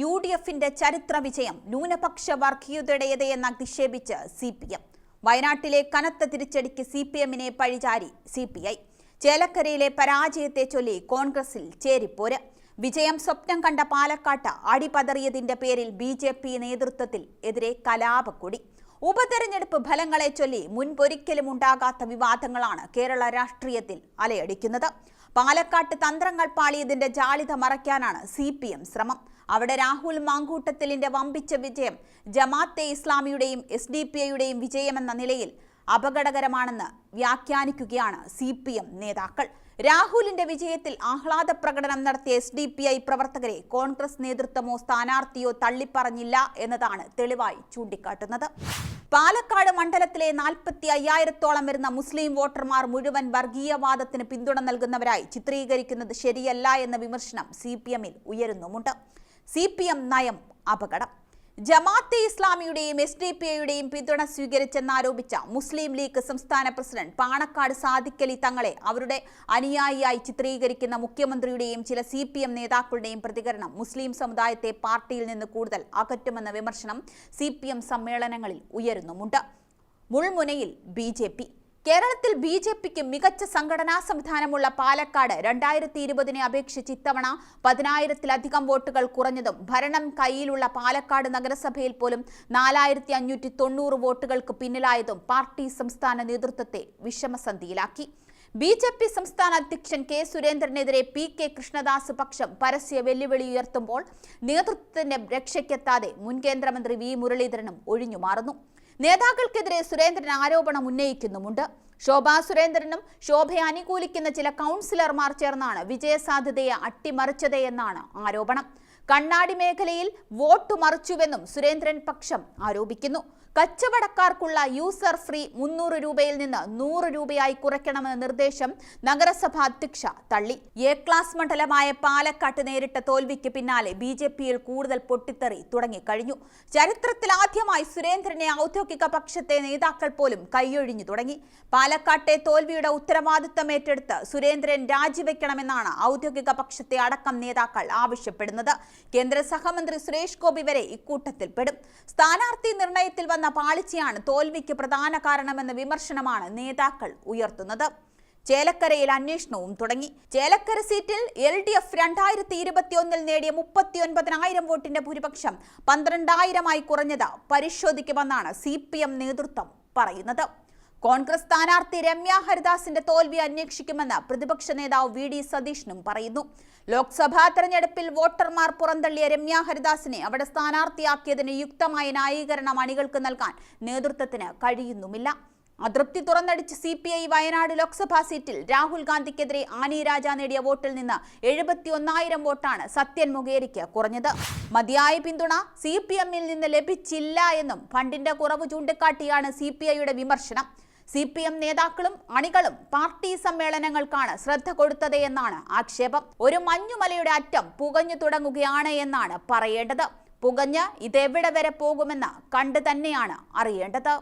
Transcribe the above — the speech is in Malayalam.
UDFന്റെ ചരിത്ര വിജയം ന്യൂനപക്ഷ വർഗീയതയുടേതെന്ന് അധിക്ഷേപിച്ച് CPM. വയനാട്ടിലെ കനത്ത തിരിച്ചടിക്ക് CPMനെ പഴിചാരി CPI. ചേലക്കരയിലെ പരാജയത്തെ ചൊല്ലി കോൺഗ്രസിൽ ചേരിപ്പോര്. വിജയം സ്വപ്നം കണ്ട പാലക്കാട്ട് അടിപതറിയതിന്റെ പേരിൽ BJP നേതൃത്വത്തിൽ എതിരെ കലാപക്കൊടി. ഉപതെരഞ്ഞെടുപ്പ് ഫലങ്ങളെ ചൊല്ലി മുൻപൊരിക്കലും ഉണ്ടാകാത്ത വിവാദങ്ങളാണ് കേരള രാഷ്ട്രീയത്തിൽ അലയടിക്കുന്നത്. പാലക്കാട്ട് തന്ത്രങ്ങൾ പാളിയതിന്റെ ജാളിത മറയ്ക്കാനാണ് CPM ശ്രമം. അവിടെ രാഹുൽ മാങ്കൂട്ടത്തിലിന്റെ വമ്പിച്ച വിജയം ജമാഅത്തെ ഇസ്ലാമിയുടെയും SDPIയുടെയും വിജയമെന്ന നിലയിൽ അപകടകരമാണെന്ന് വ്യാഖ്യാനിക്കുകയാണ് CPM നേതാക്കൾ. രാഹുലിന്റെ വിജയത്തിൽ ആഹ്ലാദ പ്രകടനം നടത്തിയ SDPI പ്രവർത്തകരെ കോൺഗ്രസ് നേതൃത്വമോ സ്ഥാനാർത്ഥിയോ തള്ളിപ്പറഞ്ഞില്ല എന്നതാണ് തെളിവായി ചൂണ്ടിക്കാട്ടുന്നത്. പാലക്കാട് മണ്ഡലത്തിലെ 45,000-ഓളം വരുന്ന മുസ്ലിം വോട്ടർമാർ മുഴുവൻ വർഗീയവാദത്തിന് പിന്തുണ നൽകുന്നവരായി ചിത്രീകരിക്കുന്നത് ശരിയല്ല എന്ന വിമർശനം CPMൽ ഉയരുന്നുമുണ്ട്. CPM നയം അപകടം. ജമാഅത്തെ ഇസ്ലാമിയുടെയും SDPIയുടെയും പിന്തുണ സ്വീകരിച്ചെന്നാരോപിച്ച മുസ്ലിം ലീഗ് സംസ്ഥാന പ്രസിഡന്റ് പാണക്കാട് സാദിഖ് അലി തങ്ങളെ അവരുടെ അനുയായിയായി ചിത്രീകരിക്കുന്ന മുഖ്യമന്ത്രിയുടെയും ചില CPM നേതാക്കളുടെയും പ്രതികരണം മുസ്ലിം സമുദായത്തെ പാർട്ടിയിൽ നിന്ന് കൂടുതൽ അകറ്റുമെന്ന വിമർശനം CPM സമ്മേളനങ്ങളിൽ ഉയരുന്നുമുണ്ട്. മുൾമുനയിൽ BJP. കേരളത്തിൽ BJPക്ക് മികച്ച സംഘടനാ സംവിധാനമുള്ള പാലക്കാട് 2020 അപേക്ഷിച്ച് ഇത്തവണ 10,000-ലധികം വോട്ടുകൾ കുറഞ്ഞതും ഭരണം കയ്യിലുള്ള പാലക്കാട് നഗരസഭയിൽ പോലും 4,590 വോട്ടുകൾക്ക് പിന്നിലായതും പാർട്ടി സംസ്ഥാന നേതൃത്വത്തെ വിഷമസന്ധിയിലാക്കി. BJP സംസ്ഥാന അധ്യക്ഷൻ K. സുരേന്ദ്രനെതിരെ PK കൃഷ്ണദാസ് പക്ഷം പരസ്യ വെല്ലുവിളി ഉയർത്തുമ്പോൾ നേതൃത്വത്തിന്റെ രക്ഷയ്ക്കെത്താതെ മുൻ കേന്ദ്രമന്ത്രി V. മുരളീധരനും ഒഴിഞ്ഞുമാറുന്നു. നേതാക്കൾക്കെതിരെ സുരേന്ദ്രൻ ആരോപണം ഉന്നയിക്കുന്നുമുണ്ട്. ശോഭാ സുരേന്ദ്രനും ശോഭയെ അനുകൂലിക്കുന്ന ചില കൗൺസിലർമാർ ചേർന്നാണ് വിജയസാധ്യതയെ അട്ടിമറിച്ചത് എന്നാണ് ആരോപണം. കണ്ണാടി മേഖലയിൽ വോട്ട് മറിച്ചുവെന്നും സുരേന്ദ്രൻ പക്ഷം ആരോപിക്കുന്നു. കച്ചവടക്കാർക്കുള്ള യൂസർ ഫ്രീ 300 രൂപയിൽ നിന്ന് 100 രൂപയായി കുറയ്ക്കണമെന്ന നിർദ്ദേശം നഗരസഭാ അധ്യക്ഷ തള്ളി. A ക്ലാസ് മണ്ഡലമായ പാലക്കാട്ട് നേരിട്ട തോൽവിക്ക് പിന്നാലെ BJPയിൽ കൂടുതൽ പൊട്ടിത്തെറി തുടങ്ങിക്കഴിഞ്ഞു. ചരിത്രത്തിൽ ആദ്യമായി സുരേന്ദ്രനെ ഔദ്യോഗിക പക്ഷത്തെ നേതാക്കൾ പോലും കൈയൊഴിഞ്ഞു തുടങ്ങി. പാലക്കാട്ടെ തോൽവിയുടെ ഉത്തരവാദിത്തം ഏറ്റെടുത്ത് സുരേന്ദ്രൻ രാജിവെക്കണമെന്നാണ് ഔദ്യോഗിക പക്ഷത്തെ അടക്കം നേതാക്കൾ ആവശ്യപ്പെടുന്നത്. കേന്ദ്ര സഹമന്ത്രി സുരേഷ് ഗോപി വരെ ഇക്കൂട്ടത്തിൽപ്പെടും. സ്ഥാനാർത്ഥി നിർണയത്തിൽ വന്ന പാളിച്ചയാണ് തോൽവിക്ക് പ്രധാന കാരണമെന്ന വിമർശനമാണ് നേതാക്കൾ ഉയർത്തുന്നത്. ചേലക്കരയിൽ അന്വേഷണവും തുടങ്ങി. ചേലക്കര സീറ്റിൽ LDF 2021 നേടിയ 39,000 വോട്ടിന്റെ ഭൂരിപക്ഷം 12,000-ആയി കുറഞ്ഞത് പരിശോധിക്കുമെന്നാണ് CPM നേതൃത്വം പറയുന്നത്. കോൺഗ്രസ് സ്ഥാനാർത്ഥി രമ്യ ഹരിദാസിന്റെ തോൽവി അന്വേഷിക്കുമെന്ന് പ്രതിപക്ഷ നേതാവ് VD സതീശനും പറയുന്നു. ലോക്സഭാ തെരഞ്ഞെടുപ്പിൽ വോട്ടർമാർ പുറന്തള്ളിയ രമ്യ ഹരിദാസിനെ അവിടെ സ്ഥാനാർത്ഥിയാക്കിയതിന് യുക്തമായ ന്യായീകരണം അണികൾക്ക് നൽകാൻ നേതൃത്വത്തിന് കഴിയുന്നുമില്ല. അതൃപ്തി തുറന്നടിച്ച് CPI വയനാട് ലോക്സഭാ സീറ്റിൽ രാഹുൽ ഗാന്ധിക്കെതിരെ ആനി രാജ നേടിയ വോട്ടിൽ നിന്ന് 71,000 വോട്ടാണ് സത്യൻ മൊകേരിക്ക് കുറഞ്ഞത്. മതിയായ പിന്തുണ CPMൽ നിന്ന് ലഭിച്ചില്ല എന്നും ഫണ്ടിന്റെ കുറവ് ചൂണ്ടിക്കാട്ടിയാണ് CPIയുടെ വിമർശനം. CPM നേതാക്കളും അണികളും പാർട്ടി സമ്മേളനങ്ങൾക്കാണ് ശ്രദ്ധ കൊടുത്തത് എന്നാണ് ആക്ഷേപം. ഒരു മഞ്ഞുമലയുടെ അറ്റം പുകഞ്ഞു തുടങ്ങുകയാണ് എന്നാണ് പറയേണ്ടത്. പുകഞ്ഞ് ഇതെവിടെ വരെ പോകുമെന്ന് കണ്ടു തന്നെയാണ് അറിയേണ്ടത്.